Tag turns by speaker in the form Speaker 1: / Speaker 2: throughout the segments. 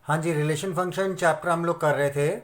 Speaker 1: हाँ जी, relation function chapter हम लोग कर रहे थे।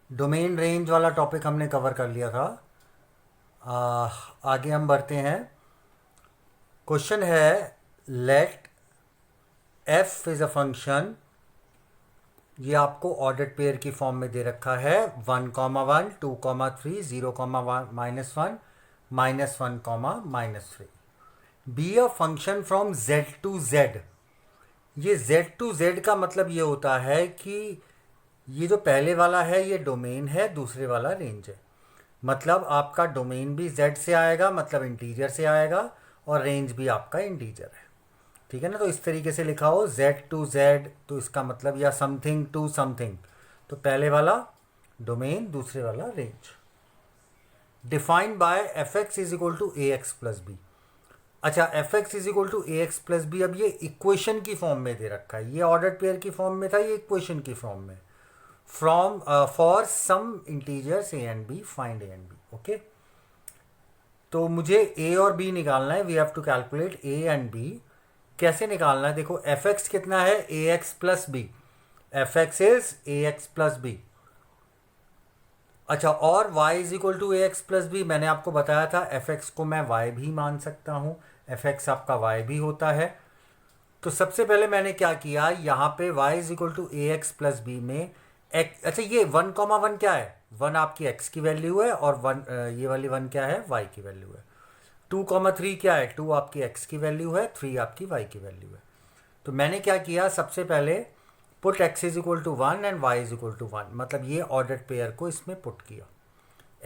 Speaker 1: डोमेन रेंज वाला टॉपिक हमने कवर कर लिया था। आगे हम बढ़ते हैं। क्वेश्चन है, let f is a function. ये आपको ऑर्डर्ड पेयर की फॉर्म में दे रखा है। 1,1, 2,3, 0,-1, -1, -1, be a function from z to z. ये जेड टू जेड का मतलब ये होता है कि ये जो पहले वाला है ये डोमेन है, दूसरे वाला रेंज है। मतलब आपका डोमेन भी z से आएगा, मतलब इंटीजर से आएगा, और रेंज भी आपका इंटीजर है। ठीक है ना। तो इस तरीके से लिखा हो z टू z, तो इसका मतलब, या समथिंग टू समथिंग, तो पहले वाला डोमेन, दूसरे वाला range. Defined by F X is equal to A x plus B. अच्छा, F X is equal to A x plus B, अब ये इक्वेशन की फॉर्म में दे रखा है। ये ऑर्डर पेयर की फॉर्म में था, ये इक्वेशन की फॉर्म में। From for some integers A and B, find A and B. Okay, तो मुझे ए और बी निकालना है। We have to calculate A and B. कैसे निकालना है? देखो, एफ एक्स कितना है? A x plus B. F X is A x plus B. अच्छा, और y is equal to A x plus B. मैंने आपको बताया था एफ एक्स को मैं y भी मान सकता हूँ। एफ एक्स आपका y भी होता है। तो सबसे पहले मैंने क्या किया, यहाँ पे y is equal to A x plus b में अच्छा, ये 1,1 क्या है? 1 आपकी x की वैल्यू है, और 1 ये वाली 1 क्या है? y की वैल्यू है। 2,3 क्या है? 2 आपकी x की वैल्यू है, 3 आपकी y की वैल्यू है। तो मैंने क्या किया, सबसे पहले put x is equal to 1 and y is equal to 1, मतलब ये ऑर्डर्ड पेयर को इसमें पुट किया।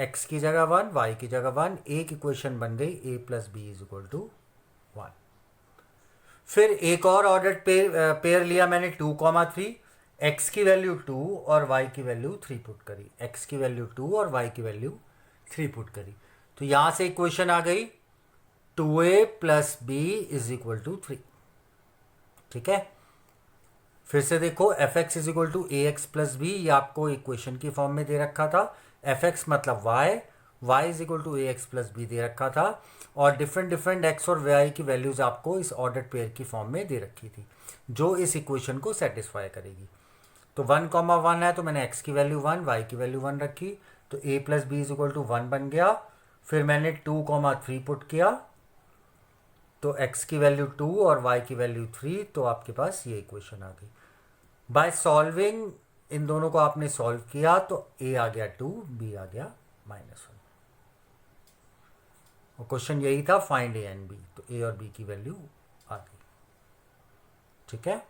Speaker 1: x की जगह 1, y की जगह 1, एक इक्वेशन बन गई a plus B is equal to 1। फिर एक और ऑर्डर्ड पेयर लिया मैंने, 2,3। x की वैल्यू 2 और y की वैल्यू 3 पुट करी। x की वैल्यू 2 और y की वैल्यू 3 पुट करी। तो यहां से इक्वेशन आ गई 2a plus B is equal to 3। ठीक है। फिर से देखो, F X is equal to A x plus B, ये आपको इक्वेशन की फॉर्म में दे रखा था। एफ एक्स मतलब Y, Y is equal to A x plus B दे रखा था, और डिफरेंट डिफरेंट एक्स और वाई की वैल्यूज आपको इस ऑर्डर पेयर की फॉर्म में दे रखी थी, जो इस इक्वेशन को सेटिस्फाई करेगी। तो 1,1 है, तो मैंने x की वैल्यू 1, y की वैल्यू 1 रखी, तो a plus B is equal to 1 बन गया। फिर मैंने 2,3 पुट किया, तो x की वैल्यू 2 और y की वैल्यू 3, तो आपके पास ये इक्वेशन आ गई। बाय सॉल्विंग इन दोनों को आपने सॉल्व किया, तो a आ गया 2, b आ गया -1। और क्वेश्चन यही था, फाइंड ए एंड बी, तो a और b की वैल्यू आ गई। ठीक है।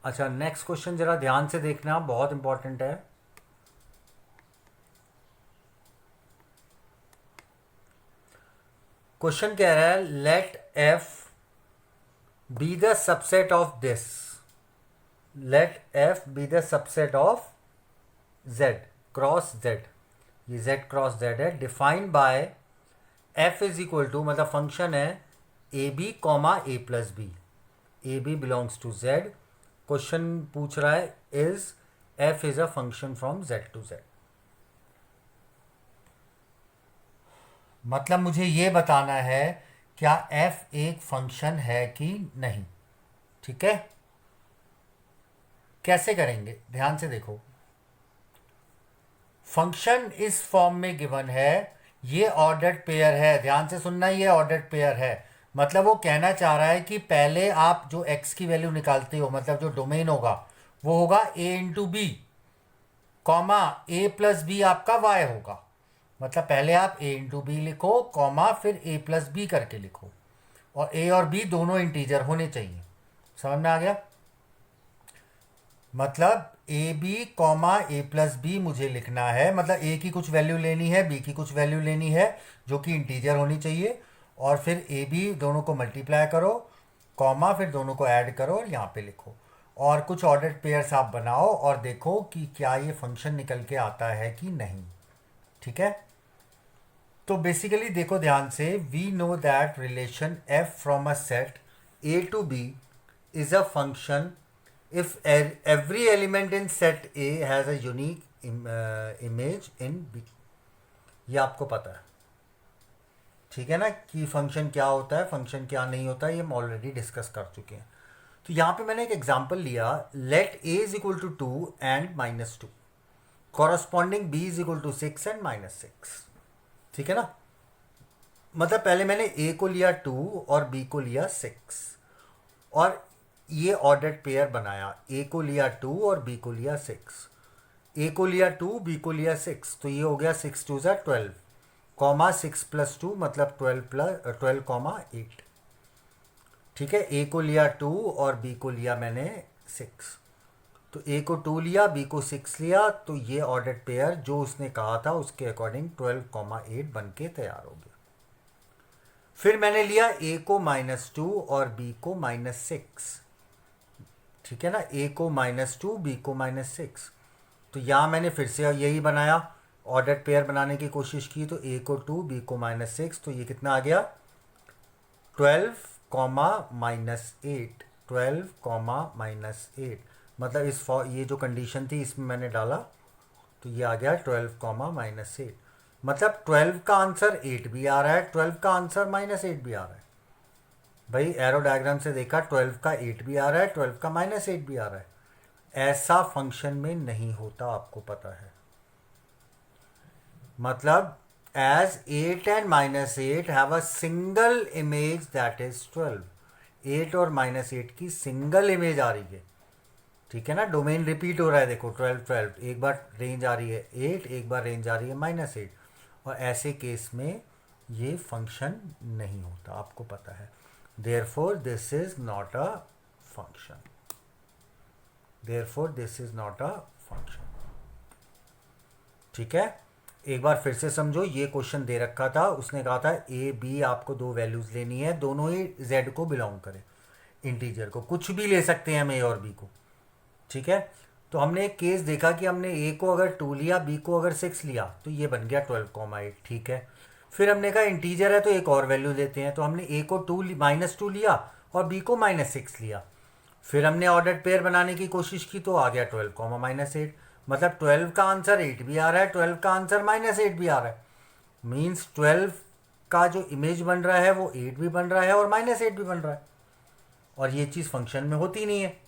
Speaker 1: अच्छा, नेक्स्ट क्वेश्चन जरा ध्यान से देखना, बहुत इंपॉर्टेंट है। क्वेश्चन कह रहा है, let f be the subset of this. Let f be the subset of z cross z. ये जेड क्रॉस जेड है। Defined by f is equal to, मतलब फंक्शन है a b comma a plus b. A b belongs to z. Question पूछ रहा है, is f is a function from z to z. मतलब मुझे ये बताना है, क्या एफ एक फंक्शन है कि नहीं। ठीक है। कैसे करेंगे, ध्यान से देखो। फंक्शन इस फॉर्म में गिवन है, ये ऑर्डर्ड पेयर है। ध्यान से सुनना, ये ऑर्डर्ड पेयर है। मतलब वो कहना चाह रहा है कि पहले आप जो x की वैल्यू निकालते हो, मतलब जो डोमेन होगा वो होगा a into b, comma a plus b आपका y होगा। मतलब पहले आप a इंटू बी लिखो, कॉमा फिर a प्लस बी करके लिखो, और a और b दोनों इंटीजर होने चाहिए। समझ में आ गया? मतलब a b comma a plus b मुझे लिखना है, मतलब ए की कुछ वैल्यू लेनी है, बी की कुछ वैल्यू लेनी है, जो कि इंटीजर होनी चाहिए, और फिर ए बी दोनों को मल्टीप्लाई करो, कॉमा फिर दोनों को ऐड करो और यहाँ पे लिखो, और कुछ ऑर्डर्ड पेयर्स आप बनाओ और देखो कि क्या ये फंक्शन निकल के आता है कि नहीं। ठीक है। तो बेसिकली देखो ध्यान से, we know that relation f from a set a to b is a function if every element in set A has a unique image in B। ये आपको पता है। ठीक है ना, कि फंक्शन क्या होता है, फंक्शन क्या नहीं होता है, ये हम ऑलरेडी डिस्कस कर चुके हैं। तो यहाँ पे मैंने एक एग्जांपल लिया, let a is equal to 2 and -2, corresponding b is equal to 6 and -6। ठीक है ना, मतलब पहले मैंने a को लिया 2 और b को लिया 6 और ये ऑर्डर्ड पेयर बनाया, a को लिया 2 और b को लिया 6, a को लिया 2 b को लिया 6, तो ये हो गया 6 2 ज़ा 12 कॉमा 6 प्लस 2 मतलब 12 कॉमा 8। ठीक है, a को लिया 2 और b को लिया मैंने 6, तो a को 2 लिया, b को 6 लिया, तो ये ऑर्डर्ड पेयर जो उसने कहा था उसके अकॉर्डिंग 12 कॉमा 8 बन के तैयार हो गया। फिर मैंने लिया a को -2 और b को -6। ठीक है ना, a को -2 b को -6, तो यहाँ मैंने फिर से यही बनाया, ऑर्डर्ड पेयर बनाने की कोशिश की, तो a को 2 b को -6, तो ये कितना आ गया 12 कॉमा -8, 12 कॉमा -8, मतलब ये जो कंडीशन थी इसमें मैंने डाला तो ये आ गया 12 कॉमा -8, मतलब 12 का आंसर 8 भी आ रहा है, 12 का आंसर -8 भी आ रहा है। भाई एरो डायग्राम से देखा 12 का 8 भी आ रहा है, 12 का -8 भी आ रहा है। ऐसा फंक्शन में नहीं होता, आपको पता है। मतलब as 8 and -8 have a single image that is 12, 8 और -8 की सिंगल इमेज आ रही है। ठीक है ना, डोमेन रिपीट हो रहा है, देखो 12 12, एक बार रेंज आ रही है 8, एक बार रेंज आ रही है -8, और ऐसे केस में ये फंक्शन नहीं होता, आपको पता है। Therefore this is not a function, therefore this is not a function. ठीक है, एक बार फिर से समझो, ये क्वेश्चन दे रखा था, उसने कहा था ए बी आपको दो वैल्यूज लेनी है, दोनों ही जेड को बिलोंग करें, इंटीजर को, कुछ भी ले सकते हैं हम ए और बी को। ठीक है, तो हमने एक केस देखा कि हमने ए को अगर 2 लिया, बी को अगर 6 लिया, तो ये बन गया 12,8। ठीक है, फिर हमने कहा इंटीजर है तो एक और वैल्यू लेते हैं, तो हमने ए को -2 लिया और बी को -6 लिया। फिर हमने ऑर्डर्ड पेयर बनाने की कोशिश की तो आ गया 12 -8, मतलब 12 का आंसर 8 भी आ रहा है, 12 का आंसर -8 भी आ रहा है। मीन्स 12 का जो इमेज बन रहा है वो 8 भी बन रहा है और -8 भी बन रहा है, और ये चीज़ फंक्शन में होती नहीं है।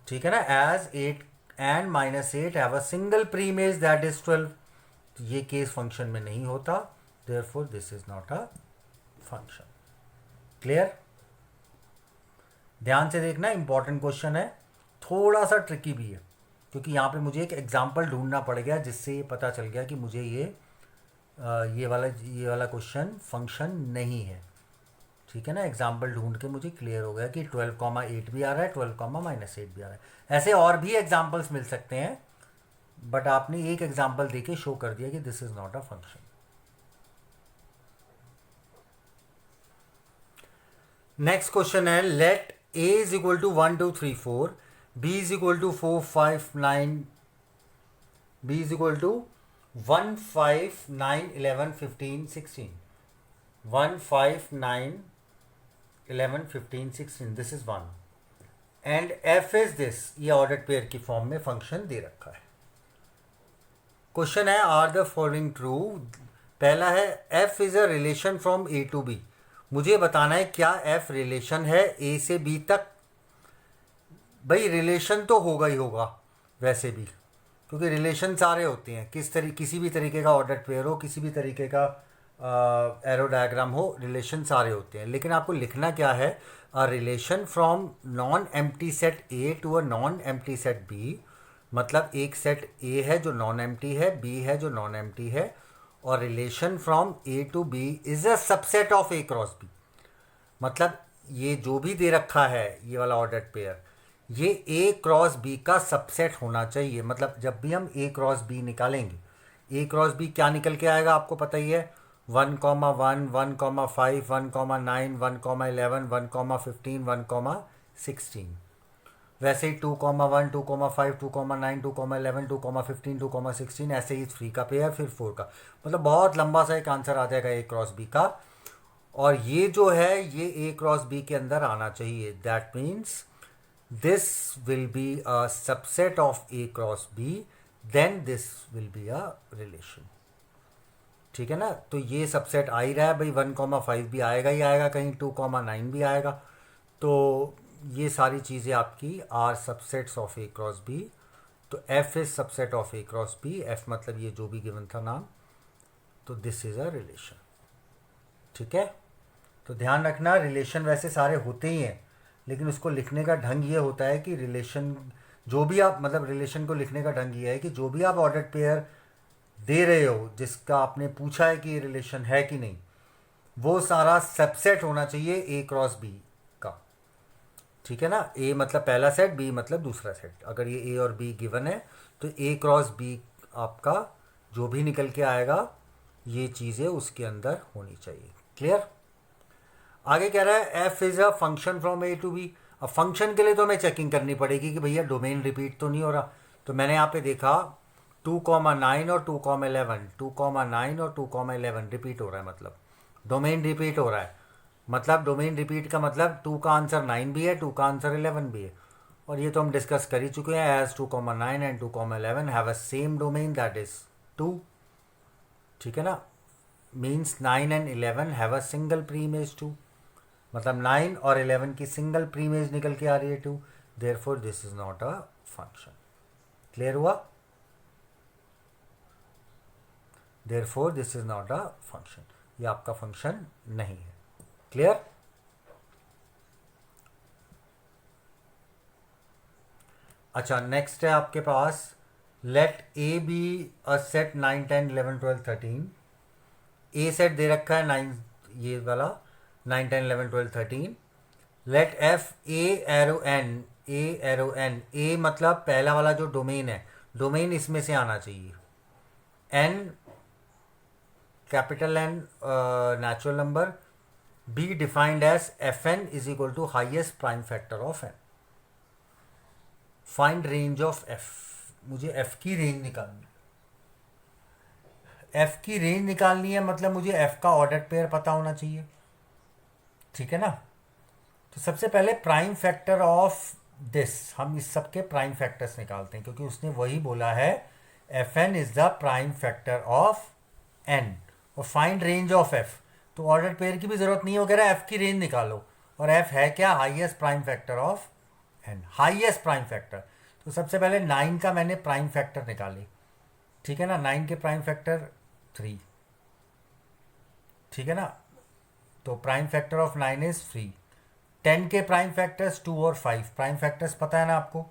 Speaker 1: ठीक है ना, as 8 and -8 have a single pre image that is 12, तो ये केस फंक्शन में नहीं होता, therefore this is not a function. Clear? ध्यान से देखना, इंपॉर्टेंट क्वेश्चन है, थोड़ा सा ट्रिकी भी है, क्योंकि यहाँ पे मुझे एक एग्जाम्पल ढूंढना पड़ गया जिससे ये पता चल गया कि मुझे ये वाला क्वेश्चन फंक्शन नहीं है। ठीक है ना, एग्जाम्पल ढूंढ के मुझे क्लियर हो गया कि 12,8 भी आ रहा है, 12,-8 भी आ रहा है। ऐसे और भी एग्जाम्पल्स मिल सकते हैं, बट आपने एक एग्जाम्पल दे के शो कर दिया कि this is not a function. Next question है, let a is equal to 1 2 3 4, b is equal to 4 5 9, b is equal to 1 5 9 11 15 16, 1 5 9 11 15 16, this is 1 and f is this, ये ऑर्डर्ड पेयर की form में function दे रखा है। Question है, are the following true? पहला है f is a relation from a to b, मुझे बताना है क्या f रिलेशन है a से b तक। भाई रिलेशन तो होगा ही होगा वैसे भी, क्योंकि रिलेशन सारे होते हैं, किसी भी तरीके का ऑर्डर पेयर हो, किसी भी तरीके का एरो डायग्राम हो, रिलेशन सारे होते हैं। लेकिन आपको लिखना क्या है, a relation from non empty set a to a non empty set b, मतलब एक सेट ए है जो नॉन एम्प्टी है, बी है जो नॉन एम्प्टी है, और relation from a to b is a subset of A cross b. मतलब ये जो भी दे रखा है ये वाला ऑर्डर्ड पेयर, ये ए क्रॉस बी का सबसेट होना चाहिए। मतलब जब भी हम ए क्रॉस बी निकालेंगे, ए क्रॉस बी क्या निकल के आएगा आपको पता ही है, 1,1 1,5 1,9 1,11 1,15 1,16। वैसे ही 2,1 2,5 2,9 2,11 2,15 2,16, ऐसे ही 3 का पेयर, फिर 4 का, मतलब बहुत लंबा सा एक आंसर आ जाएगा ए क्रॉस बी का। और ये जो है ये ए क्रॉस बी के अंदर आना चाहिए, that means this will be a subset of A cross B, then this will be a relation। ठीक है ना। तो ये सबसेट आ ही रहा है भाई, 1,5 भी आएगा ही आएगा, कहीं 2,9 भी आएगा। तो ये सारी चीज़ें आपकी are subsets of A cross B. तो F is subset of A cross B, F मतलब ये जो भी गिवन था नाम। तो दिस इज़ अ रिलेशन। ठीक है, तो ध्यान रखना रिलेशन वैसे सारे होते ही हैं, लेकिन उसको लिखने का ढंग ये होता है कि रिलेशन जो भी आप मतलब रिलेशन को लिखने का ढंग ये है कि जो भी आप ऑर्डर्ड पेयर दे रहे हो, जिसका आपने पूछा है कि ये रिलेशन है कि नहीं, वो सारा सबसेट होना चाहिए ए क्रॉस बी का। ठीक है ना, ए मतलब पहला सेट, बी मतलब दूसरा सेट। अगर ये ए और बी गिवन है तो ए क्रॉस बी आपका जो भी निकल के आएगा ये चीज़ें उसके अंदर होनी चाहिए। क्लियर। आगे कह रहा है f is a function from a to b. अब फंक्शन के लिए तो हमें चेकिंग करनी पड़ेगी कि भैया डोमेन रिपीट तो नहीं हो रहा। तो मैंने यहाँ पे देखा 2,9 और 2,11, 2,9 और 2,11 रिपीट हो रहा है, मतलब डोमेन रिपीट हो रहा है। मतलब डोमेन रिपीट का मतलब 2 का आंसर 9 भी है, 2 का आंसर 11 भी है। और ये तो हम डिस्कस कर ही चुके हैं, as 2,9 and 2,11 have a same domain that is 2। ठीक है ना, means 9 and 11 have a single pre image 2, मतलब 9 और 11 की सिंगल प्री इमेज निकल के आ रही है 2। Therefore this is not a function. Clear हुआ। Therefore this is not a function, ये आपका फंक्शन नहीं है। क्लियर। अच्छा, नेक्स्ट है आपके पास let A B a set 9, 10, 11, 12, 13। A set दे रखा है 9, ये वाला 9, 10, 11, 12, 13। Let F A arrow N, A arrow N, A मतलब पहला वाला जो डोमेन है, डोमेन इसमें से आना चाहिए। N capital n natural number, be defined as f n is equal to highest prime factor of n. Find range of f, मुझे एफ की रेंज निकालनी है। एफ की रेंज निकालनी है मतलब मुझे एफ का ऑर्डर पेयर पता होना चाहिए। ठीक है ना। तो सबसे पहले प्राइम फैक्टर ऑफ दिस, हम इस सब के प्राइम फैक्टर्स निकालते हैं, क्योंकि उसने वही बोला है f n is the prime factor of n. और फाइंड रेंज ऑफ एफ, तो ऑर्डर पेयर की भी जरूरत नहीं है, वो कह रहा है एफ की रेंज निकालो। और एफ है क्या, highest prime factor of n, highest prime factor. तो सबसे पहले 9 का मैंने प्राइम फैक्टर निकाली। ठीक है ना, 9 के प्राइम फैक्टर 3। ठीक है ना, तो प्राइम फैक्टर ऑफ 9 इज 3। 10 के प्राइम फैक्टर्स 2 और 5, प्राइम फैक्टर्स पता है ना आपको।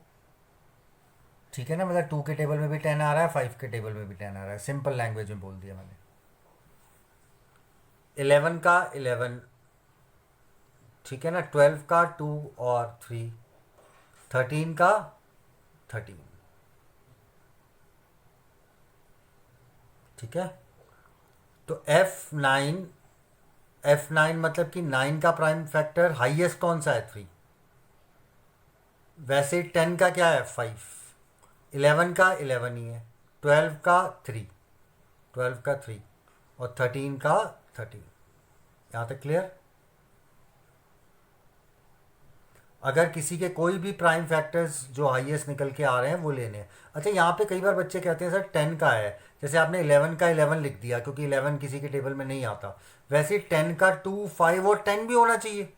Speaker 1: ठीक है ना, मतलब 2 के टेबल में भी 10 आ रहा है, 5 के टेबल में भी 10 आ रहा है, सिंपल लैंग्वेज में बोल दिया मैंने। 11 का 11, ठीक है ना, 12 का 2 और 3, 13 का 13। ठीक है, तो F9, F9 मतलब कि 9 का प्राइम फैक्टर हाईएस्ट कौन सा है, 3। वैसे 10 का क्या है, 5। 11 का 11 ही है, 12 का 3, 12 का 3 और 13 का 13। यहाँ तक क्लियर। अगर किसी के कोई भी प्राइम फैक्टर्स जो हाईएस्ट निकल के आ रहे हैं वो लेने हैं। अच्छा, यहाँ पे कई बार बच्चे कहते हैं सर 10 का है, जैसे आपने 11 का 11 लिख दिया क्योंकि 11 किसी के टेबल में नहीं आता। वैसे 10 का 2, 5 और 10 भी होना चाहिए।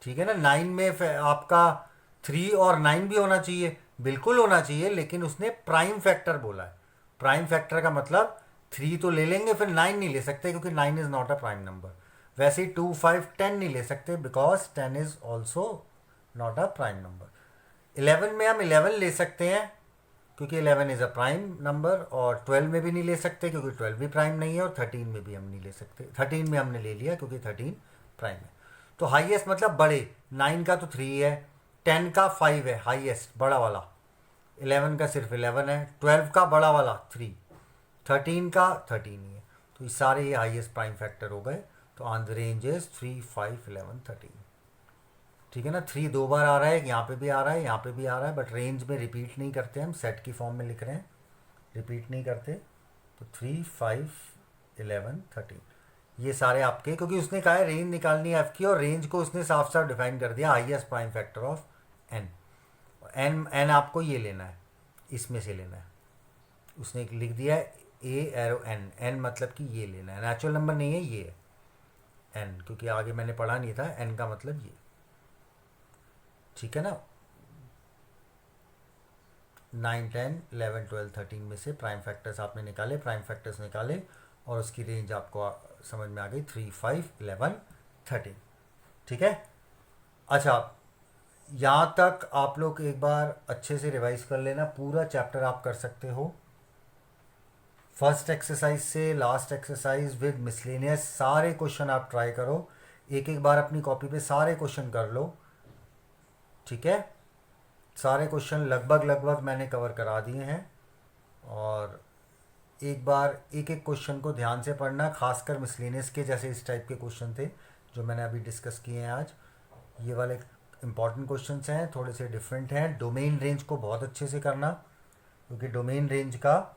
Speaker 1: ठीक है ना, 9 में आपका 3 और 9 भी होना चाहिए, बिल्कुल होना चाहिए, लेकिन उसने प्राइम फैक्टर बोला है। प्राइम फैक्टर का मतलब 3 तो ले लेंगे, फिर 9 नहीं ले सकते क्योंकि 9 is not a prime number. वैसे 2, 5, 10 नहीं ले सकते because 10 is also not a prime number. 11 में हम 11 ले सकते हैं क्योंकि 11 इज़ अ प्राइम नंबर, और 12 में भी नहीं ले सकते क्योंकि 12 भी प्राइम नहीं है, और 13 में भी हम नहीं ले सकते। 13 में हमने ले लिया क्योंकि 13 प्राइम है। तो हाईएस्ट मतलब बड़े, 9 का तो 3 है, 10 का 5 है हाईएस्ट बड़ा वाला, 11 का सिर्फ 11 है, 12 का बड़ा वाला 3, 13 का 13 ही है। तो ये सारे ये हाईएस्ट प्राइम फैक्टर हो गए। तो ऑन द रेंज इज 3, 5, 11, 13। ठीक है ना, 3 2 बार आ रहा है, यहाँ पे भी आ रहा है, यहाँ पे भी आ रहा है, बट रेंज में रिपीट नहीं करते, हम सेट की फॉर्म में लिख रहे हैं, रिपीट नहीं करते। तो 3, 5, 11, 13 ये सारे आपके, क्योंकि उसने कहा है रेंज निकालनी है एफ की, और रेंज को उसने साफ साफ डिफाइन कर दिया highest prime factor of n. N आपको ये लेना है, इसमें से लेना है। उसने लिख दिया है ए एरो एन, एन मतलब कि ये लेना है, नेचुरल नंबर नहीं है ये एन, क्योंकि आगे मैंने पढ़ा नहीं था, एन का मतलब ये, ठीक है ना। 9 10 11 12 13 में से प्राइम फैक्टर्स आपने निकाले, प्राइम फैक्टर्स निकाले और उसकी रेंज आपको समझ में आ गई 3 5 11 13, ठीक है। अच्छा, यहाँ तक आप लोग एक बार अच्छे से रिवाइज कर लेना, पूरा चैप्टर आप कर सकते हो, फर्स्ट एक्सरसाइज से लास्ट एक्सरसाइज विद मिसलेनियस, सारे क्वेश्चन आप ट्राई करो, एक एक बार अपनी कॉपी पे सारे क्वेश्चन कर लो, ठीक है। सारे क्वेश्चन लगभग मैंने कवर करा दिए हैं, और एक बार एक एक क्वेश्चन को ध्यान से पढ़ना, खासकर मिसलेनियस के जैसे इस टाइप के क्वेश्चन थे जो मैंने अभी डिस्कस किए हैं आज, ये वाले इंपॉर्टेंट क्वेश्चंस हैं, थोड़े से डिफरेंट हैं। डोमेन रेंज को बहुत अच्छे से करना, क्योंकि डोमेन रेंज का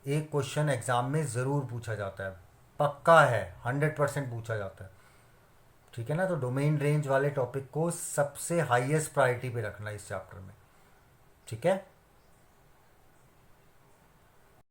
Speaker 1: एक क्वेश्चन एग्ज़ाम में ज़रूर पूछा जाता है, पक्का है, 100% पूछा जाता है, ठीक है ना। तो डोमेन रेंज वाले टॉपिक को सबसे हाईएस्ट प्रायोरिटी पे रखना इस चैप्टर में, ठीक है।